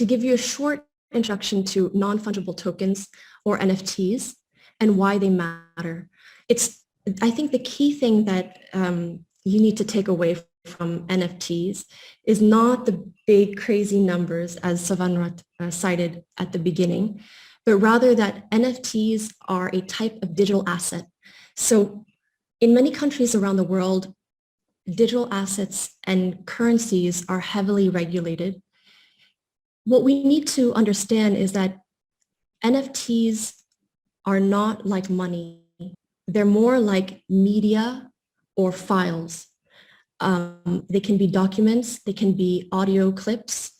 to give you a short introduction to non-fungible tokens or NFTs and why they matter. I think the key thing that you need to take away from NFTs is not the big crazy numbers as Savanrat cited at the beginning, but rather that NFTs are a type of digital asset. So in many countries around the world, digital assets and currencies are heavily regulated. What we need to understand is that NFTs are not like money. They're more like media or files. They can be documents, they can be audio clips.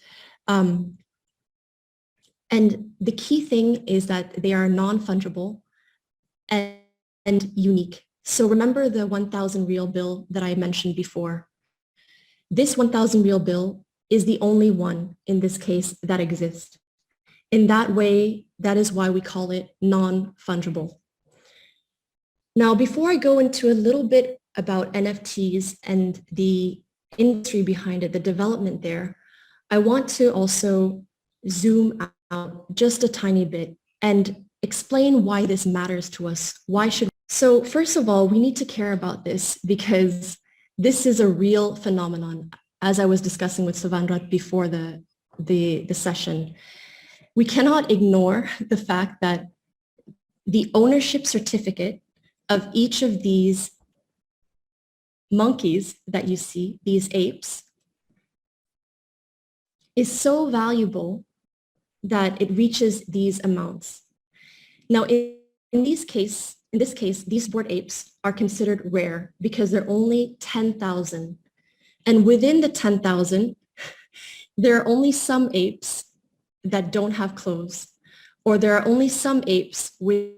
And the key thing is that they are non-fungible and unique. So remember the 1,000 real bill that I mentioned before. This 1,000 real bill is the only one in this case that exists. In that way, that is why we call it non-fungible. Now, before I go into a little bit about NFTs and the industry behind it, the development there, I want to also zoom out just a tiny bit and explain why this matters to us. So first of all, we need to care about this because this is a real phenomenon, as I was discussing with Savanrat before the session. We cannot ignore the fact that the ownership certificate of each of these monkeys that you see, these apes, is so valuable that it reaches these amounts. Now, in this case, these bored apes are considered rare because they're only 10,000. And within the 10,000, there are only some apes that don't have clothes, or there are only some apes with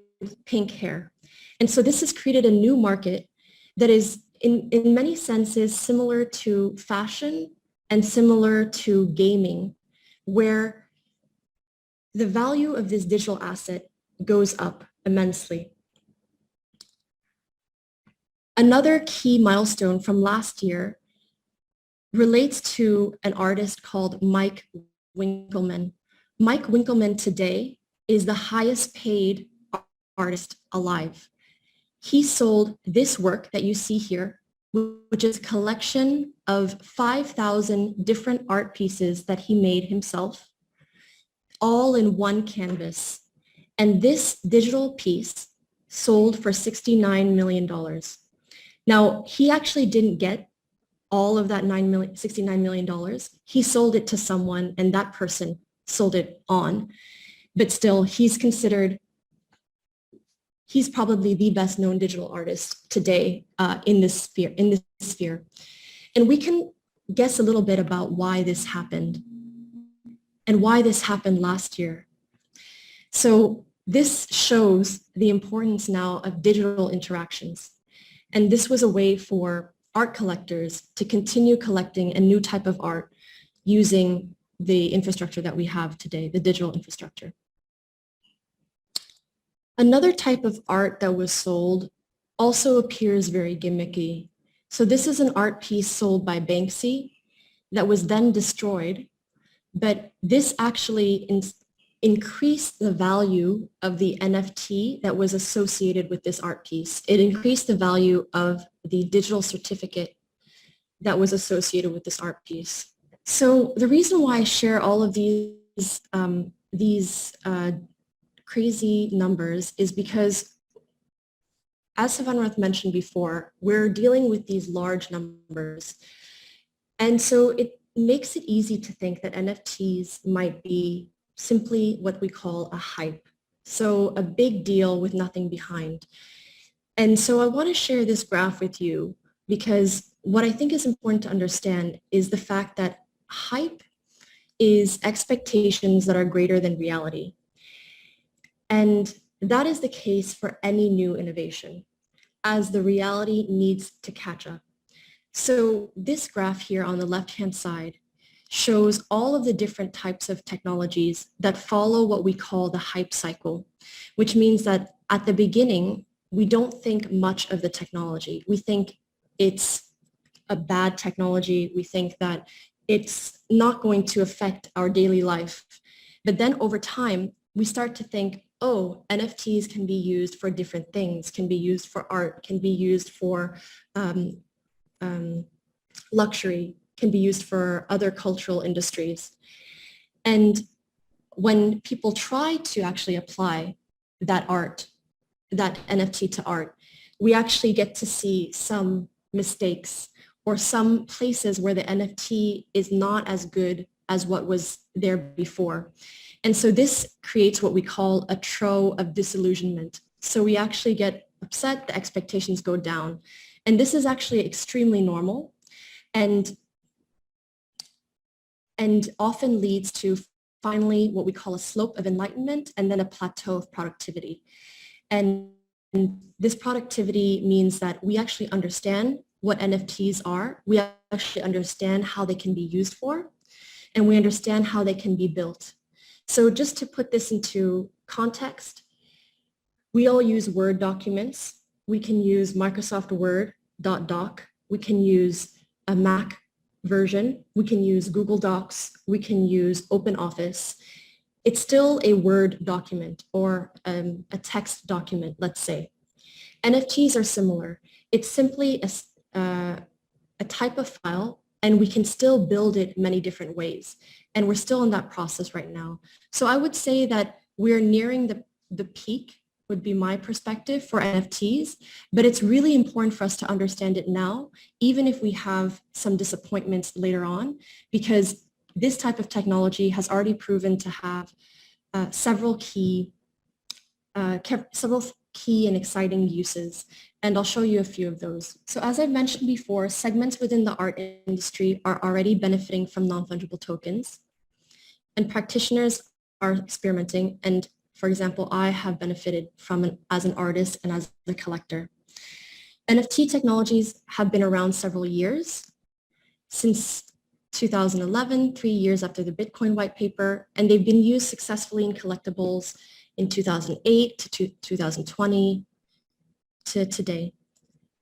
pink hair. And so this has created a new market that is in many senses similar to fashion and similar to gaming, where the value of this digital asset goes up immensely. Another key milestone from last year relates to an artist called Mike Winkelmann. Mike Winkelmann today is the highest paid artist alive. He sold this work that you see here, which is a collection of 5,000 different art pieces that he made himself, all in one canvas. And this digital piece sold for $69 million. Now, he actually didn't get all of that $69 million. He sold it to someone and that person sold it on. But still, he's probably the best known digital artist today in this sphere. And we can guess a little bit about why this happened and why this happened last year. So this shows the importance now of digital interactions. And this was a way for art collectors to continue collecting a new type of art using the infrastructure that we have today, the digital infrastructure. Another type of art that was sold also appears very gimmicky. So this is an art piece sold by Banksy that was then destroyed, but this actually increased the value of the NFT that was associated with this art piece. It increased the value of the digital certificate that was associated with this art piece. So the reason why I share all of these crazy numbers is because, as Savanrat mentioned before, we're dealing with these large numbers. And so it makes it easy to think that NFTs might be simply what we call a hype. So a big deal with nothing behind. And so I want to share this graph with you because what I think is important to understand is the fact that hype is expectations that are greater than reality. And that is the case for any new innovation, as the reality needs to catch up. So this graph here on the left-hand side shows all of the different types of technologies that follow what we call the hype cycle, which means that at the beginning, we don't think much of the technology. We think it's a bad technology. We think that it's not going to affect our daily life. But then over time, we start to think, oh, NFTs can be used for different things, can be used for art, can be used for luxury, can be used for other cultural industries. And when people try to actually apply that art, that NFT to art, we actually get to see some mistakes or some places where the NFT is not as good as what was there before. And so this creates what we call a trough of disillusionment. So we actually get upset, the expectations go down. And this is actually extremely normal and often leads to finally what we call a slope of enlightenment and then a plateau of productivity. And this productivity means that we actually understand what NFTs are. We actually understand how they can be used for, and we understand how they can be built. So just to put this into context, we all use Word documents. We can use Microsoft Word .doc. We can use a Mac version. We can use Google Docs. We can use OpenOffice. It's still a Word document or a text document, let's say. NFTs are similar. It's simply a type of file, and we can still build it many different ways. And we're still in that process right now. So I would say that we're nearing the peak, would be my perspective for NFTs, but it's really important for us to understand it now, even if we have some disappointments later on, because this type of technology has already proven to have several key and exciting uses, and I'll show you a few of those. So as I mentioned before, segments within the art industry are already benefiting from non-fungible tokens, and practitioners are experimenting, and for example, I have benefited from it as an artist and as a collector. NFT technologies have been around several years, since 2011, 3 years after the Bitcoin white paper, and they've been used successfully in collectibles in 2008 to 2020 to today.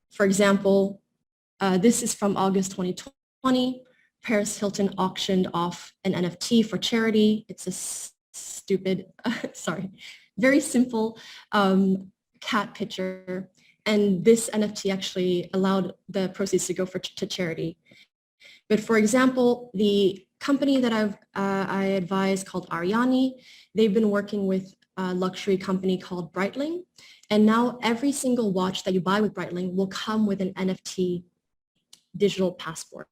For example, this is from August 2020. Paris Hilton auctioned off an NFT for charity. It's a stupid, very simple cat picture. And this NFT actually allowed the proceeds to go to charity. But for example, the company that I advise called Ariani, they've been working with a luxury company called Breitling. And now every single watch that you buy with Breitling will come with an NFT digital passport.